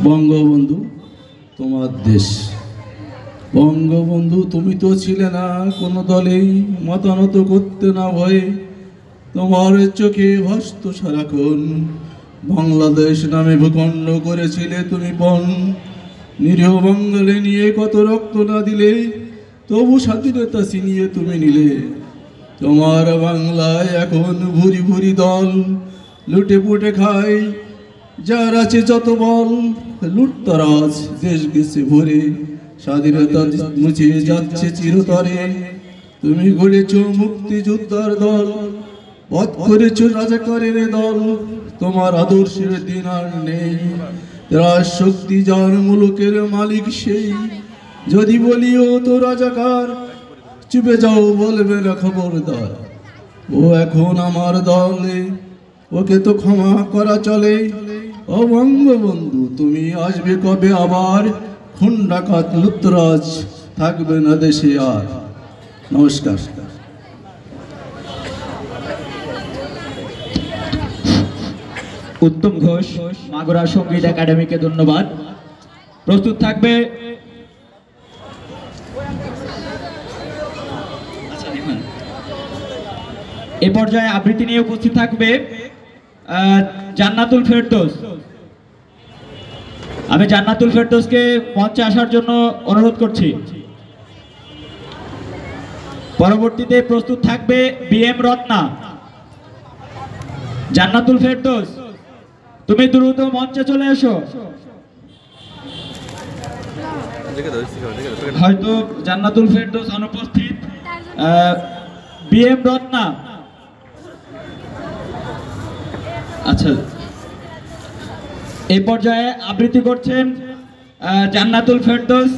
বঙ্গবন্ধু তোমার দেশ। বঙ্গবন্ধু তুমি তো ছিলে না কোনো দলেই, মতানত করতে না ভয়ে, তোমার চোখে ভাসত সারাক্ষণ। বাংলাদেশ নামে ভূখণ্ড করেছিলে তুমি পণ, নিরীহ বাঙালি নিয়ে কত রক্ত না দিলে, তবু স্বাধীনতা ছিনিয়ে তুমি নিলে। তোমার বাংলায় এখন ভুরি ভুরি দল, লুটে পুটে খায় যার আছে যত বল। লুটতরাজ দেশ গেছে ভরে, স্বাধীনতা মুছে যাচ্ছে চিরতরে। তুমি গড়েছ মুক্তিযোদ্ধার দল, পথ করেছ রাজাকারের দল। তোমার আদর্শের দিন আর নেই, রাজ শক্তি যার মুলুকের মালিক সেই। যদি বলিও তো রাজাকার, চুপে যাও বলবে না খবরদার। ও এখন আমার দলে, ওকে তো ক্ষমা করা চলে। ও বঙ্গবন্ধু তুমি আসবে কবে আবার, খুন ডাকাত লুটতরাজ থাকবে না দেশে আর। নমস্কার। উত্তম ঘোষ, মাগুরা সঙ্গীত একাডেমিকে ধন্যবাদ। প্রস্তুত থাকবে এ পর্যায়ে আবৃত্তি নিয়ে উপস্থিত থাকবে জান্নাতুল ফেরদৌস। আমি জান্নাতুল ফেরদৌসকে মঞ্চে আসার জন্য অনুরোধ করছি। পরবর্তীতে প্রস্তুত থাকবে বিএম রত্না। জান্নাতুল ফেরদৌস তুমি দ্রুত মঞ্চে চলে এসো। হয়তো জান্নাতুল ফেরদৌস অনুপস্থিত। বিএম রত্না, আচ্ছা, এই পর্যায়ে আবৃত্তি করছেন জান্নাতুল ফেরদৌস।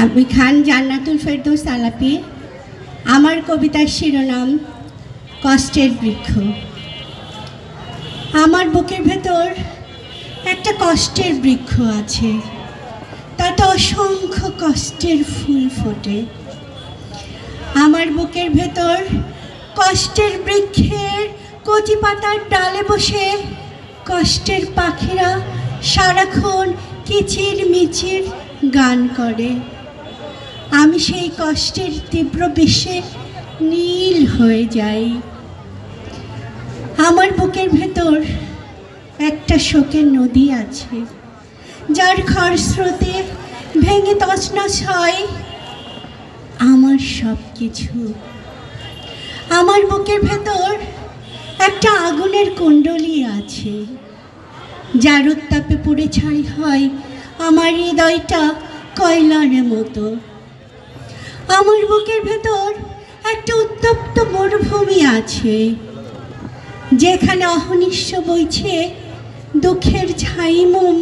আমি খান জান্নাতুল ফেরদৌস আলাপি। আমার কবিতার শিরোনাম কষ্টের বৃক্ষ। আমার বুকের ভেতর একটা কষ্টের বৃক্ষ আছে, তাতে অসংখ্য কষ্টের ফুল ফোটে। আমার বুকের ভেতর কষ্টের বৃক্ষের কচি পাতার ডালে বসে কষ্টের পাখিরা সারাক্ষণ কিচির মিচির গান করে। আমি সেই কষ্টের তীব্র বিষে নীল হয়ে যাই। আমার বুকের ভেতর একটা শোকের নদী আছে, যার খরস্রোতে ভেঙে তছনছ হয় আমার সব কিছু। আমার বুকের ভেতর একটা আগুনের কুণ্ডলী আছে, যার উত্তাপে পুড়ে ছাই হয় আমার হৃদয়টা কয়লার মতো। আমার বুকের ভেতর একটা উত্তপ্ত মরুভূমি আছে, যেখানে অহনিশ্ব বইছে দুঃখের ঝাইমুম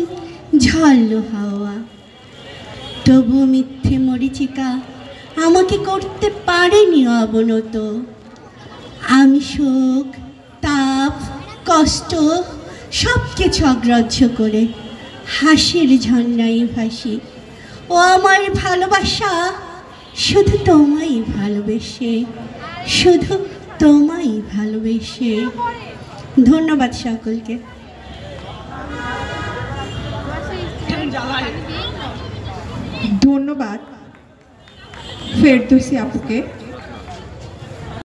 ঝাল হাওয়া। তবু মিথ্যে মরিচিকা আমাকে করতে পারেনি অবনত। আমি শোক, তাপ, কষ্ট সব কিছু অগ্রাহ্য করে হাসির ঝর্ণায় ভাসি। ও আমার ভালোবাসা শুধু তোমায় ভালোবেসে, শুধু তোমায় ভালোবেসে। ধন্যবাদ সকলকে। ধন্যবাদ ফেরদৌসী আপুকে।